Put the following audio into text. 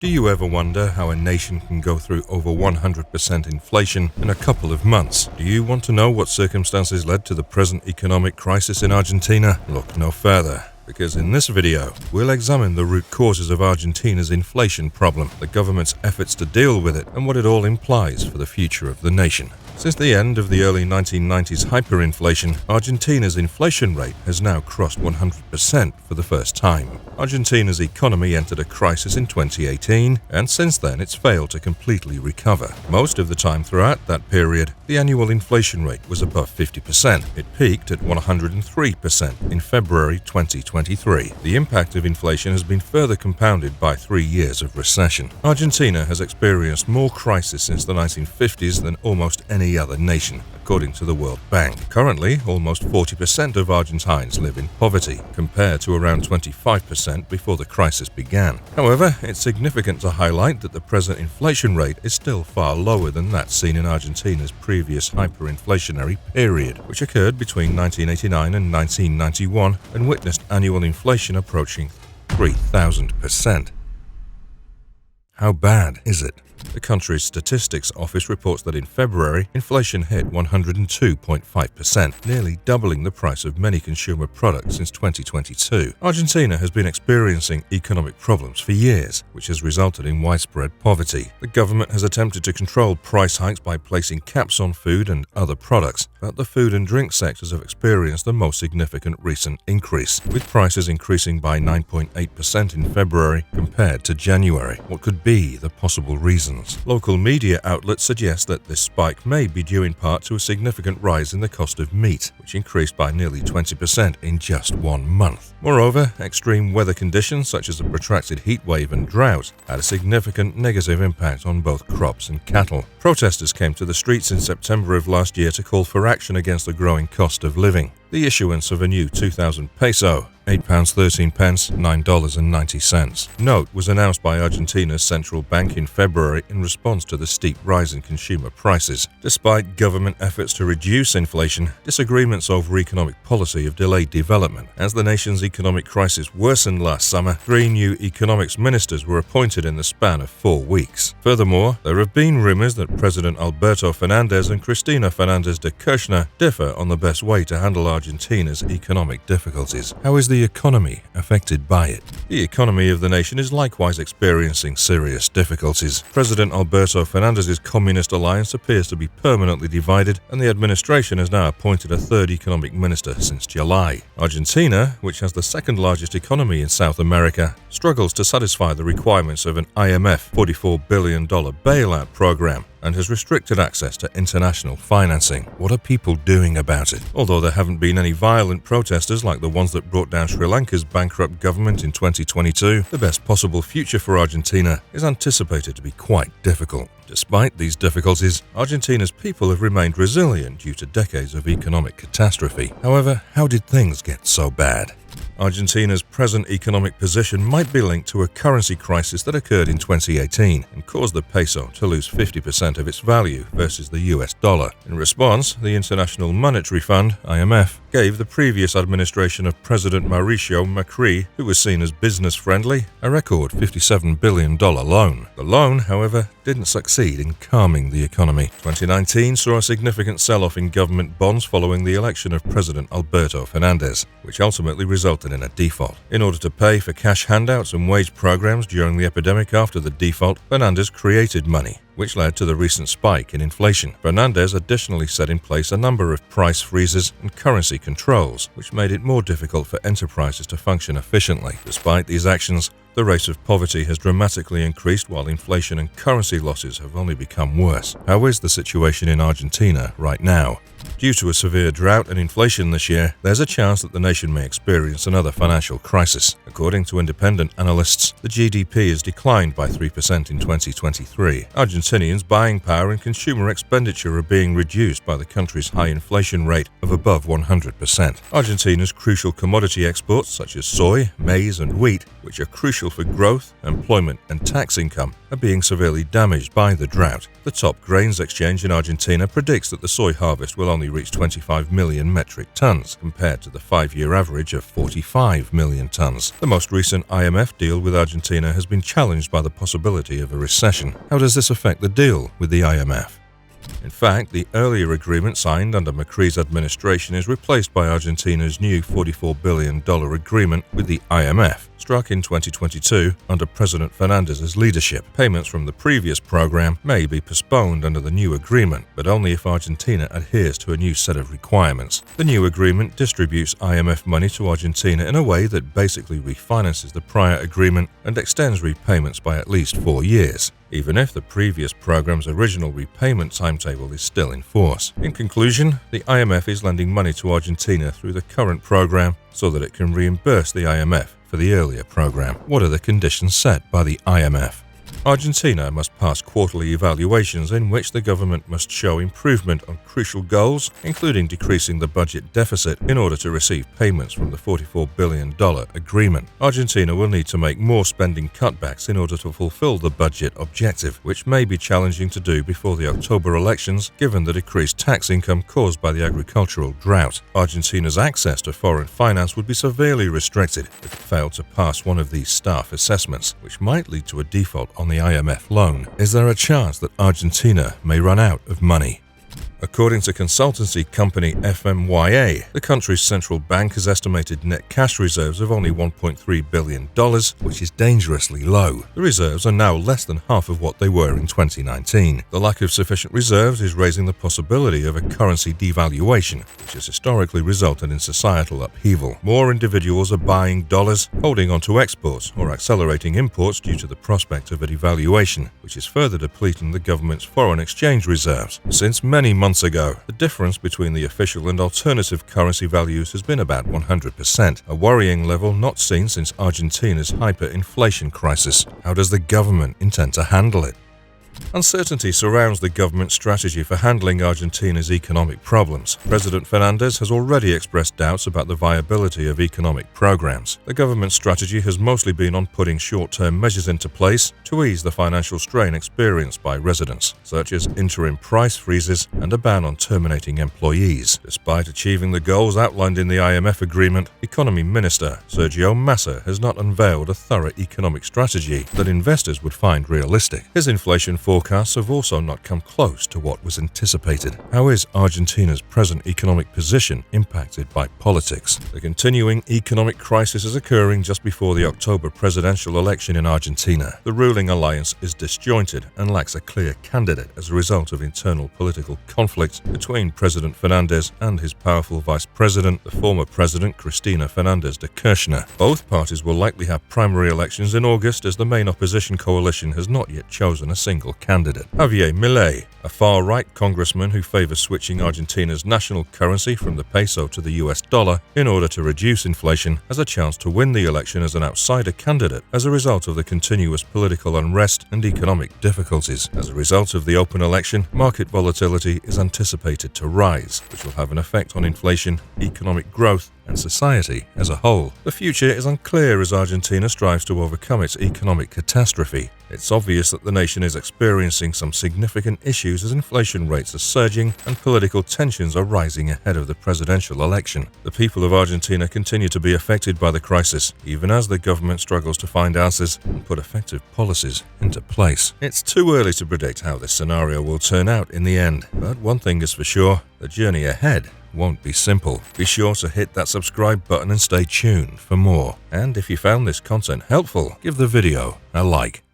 Do you ever wonder how a nation can go through over 100% inflation in a couple of months? Do you want to know what circumstances led to the present economic crisis in Argentina? Look no further, because in this video, we'll examine the root causes of Argentina's inflation problem, the government's efforts to deal with it, and what it all implies for the future of the nation. Since the end of the early 1990s hyperinflation, Argentina's inflation rate has now crossed 100% for the first time. Argentina's economy entered a crisis in 2018, and since then it's failed to completely recover. Most of the time throughout that period, the annual inflation rate was above 50%. It peaked at 103% in February 2023. The impact of inflation has been further compounded by 3 years of recession. Argentina has experienced more crises since the 1950s than almost any other nation, according to the World Bank. Currently, almost 40% of Argentines live in poverty, compared to around 25% before the crisis began. However, it's significant to highlight that the present inflation rate is still far lower than that seen in Argentina's previous hyperinflationary period, which occurred between 1989 and 1991 and witnessed annual inflation approaching 3,000%. How bad is it? The country's statistics office reports that in February, inflation hit 102.5%, nearly doubling the price of many consumer products since 2022. Argentina has been experiencing economic problems for years, which has resulted in widespread poverty. The government has attempted to control price hikes by placing caps on food and other products, but the food and drink sectors have experienced the most significant recent increase, with prices increasing by 9.8% in February compared to January. What could be the possible reasons? Local media outlets suggest that this spike may be due in part to a significant rise in the cost of meat, which increased by nearly 20% in just 1 month. Moreover, extreme weather conditions such as a protracted heat wave and drought had a significant negative impact on both crops and cattle. Protesters came to the streets in September of last year to call for action against the growing cost of living. The issuance of a new 2,000 peso, £8.13, $9.90 note was announced by Argentina's central bank in February in response to the steep rise in consumer prices. Despite government efforts to reduce inflation, disagreements over economic policy have delayed development. As the nation's economic crisis worsened last summer, 3 new economics ministers were appointed in the span of 4 weeks. Furthermore, there have been rumors that President Alberto Fernandez and Cristina Fernández de Kirchner differ on the best way to handle Argentina's economic difficulties. How is the economy affected by it? The economy of the nation is likewise experiencing serious difficulties. President Alberto Fernández's Communist Alliance appears to be permanently divided, and the administration has now appointed a 3rd economic minister since July. Argentina, which has the 2nd largest economy in South America, struggles to satisfy the requirements of an IMF $44 billion bailout program and has restricted access to international financing. What are people doing about it? Although there haven't been any violent protesters like the ones that brought down Sri Lanka's bankrupt government in 2022, the best possible future for Argentina is anticipated to be quite difficult. Despite these difficulties, Argentina's people have remained resilient due to decades of economic catastrophe. However, how did things get so bad? Argentina's present economic position might be linked to a currency crisis that occurred in 2018 and caused the peso to lose 50% of its value versus the US dollar. In response, the International Monetary Fund, IMF, gave the previous administration of President Mauricio Macri, who was seen as business-friendly, a record $57 billion loan. The loan, however, didn't succeed in calming the economy. 2019 saw a significant sell-off in government bonds following the election of President Alberto Fernández, which ultimately resulted in a default. In order to pay for cash handouts and wage programs during the epidemic after the default, Fernández created money, which led to the recent spike in inflation. Fernández additionally set in place a number of price freezes and currency controls, which made it more difficult for enterprises to function efficiently. Despite these actions, the rate of poverty has dramatically increased while inflation and currency losses have only become worse. How is the situation in Argentina right now? Due to a severe drought and inflation this year, there's a chance that the nation may experience another financial crisis. According to independent analysts, the GDP has declined by 3% in 2023. Argentinians' buying power and consumer expenditure are being reduced by the country's high inflation rate of above 100%. Argentina's crucial commodity exports such as soy, maize and wheat, which are crucial crucial for growth, employment, and tax income, are being severely damaged by the drought. The top grains exchange in Argentina predicts that the soy harvest will only reach 25 million metric tons, compared to the 5-year average of 45 million tons. The most recent IMF deal with Argentina has been challenged by the possibility of a recession. How does this affect the deal with the IMF? In fact, the earlier agreement signed under Macri's administration is replaced by Argentina's new $44 billion agreement with the IMF, struck in 2022 under President Fernandez's leadership. Payments from the previous program may be postponed under the new agreement, but only if Argentina adheres to a new set of requirements. The new agreement distributes IMF money to Argentina in a way that basically refinances the prior agreement and extends repayments by at least 4 years, even if the previous program's original repayment timetable is still in force. In conclusion, the IMF is lending money to Argentina through the current program so that it can reimburse the IMF for the earlier program. What are the conditions set by the IMF? Argentina must pass quarterly evaluations in which the government must show improvement on crucial goals, including decreasing the budget deficit, in order to receive payments from the $44 billion agreement. Argentina will need to make more spending cutbacks in order to fulfill the budget objective, which may be challenging to do before the October elections, given the decreased tax income caused by the agricultural drought. Argentina's access to foreign finance would be severely restricted if it failed to pass one of these staff assessments, which might lead to a default on the IMF loan. Is there a chance that Argentina may run out of money? According to consultancy company FMYA, the country's central bank has estimated net cash reserves of only $1.3 billion, which is dangerously low. The reserves are now less than half of what they were in 2019. The lack of sufficient reserves is raising the possibility of a currency devaluation, which has historically resulted in societal upheaval. More individuals are buying dollars, holding onto exports, or accelerating imports due to the prospect of a devaluation, which is further depleting the government's foreign exchange reserves. Since many months ago, the difference between the official and alternative currency values has been about 100%, a worrying level not seen since Argentina's hyperinflation crisis. How does the government intend to handle it? Uncertainty surrounds the government's strategy for handling Argentina's economic problems. President Fernandez has already expressed doubts about the viability of economic programs. The government's strategy has mostly been on putting short-term measures into place to ease the financial strain experienced by residents, such as interim price freezes and a ban on terminating employees. Despite achieving the goals outlined in the IMF agreement, Economy Minister Sergio Massa has not unveiled a thorough economic strategy that investors would find realistic. His inflation forecasts have also not come close to what was anticipated. How is Argentina's present economic position impacted by politics? The continuing economic crisis is occurring just before the October presidential election in Argentina. The ruling alliance is disjointed and lacks a clear candidate as a result of internal political conflict between President Fernandez and his powerful vice president, the former president Cristina Fernández de Kirchner. Both parties will likely have primary elections in August, as the main opposition coalition has not yet chosen a single candidate. Javier Milei, a far-right congressman who favors switching Argentina's national currency from the peso to the US dollar in order to reduce inflation, has a chance to win the election as an outsider candidate as a result of the continuous political unrest and economic difficulties. As a result of the open election, market volatility is anticipated to rise, which will have an effect on inflation, economic growth, and society as a whole. The future is unclear as Argentina strives to overcome its economic catastrophe. It's obvious that the nation is experiencing some significant issues as inflation rates are surging and political tensions are rising ahead of the presidential election. The people of Argentina continue to be affected by the crisis, even as the government struggles to find answers and put effective policies into place. It's too early to predict how this scenario will turn out in the end, but one thing is for sure, the journey ahead won't be simple. Be sure to hit that subscribe button and stay tuned for more. And if you found this content helpful, give the video a like.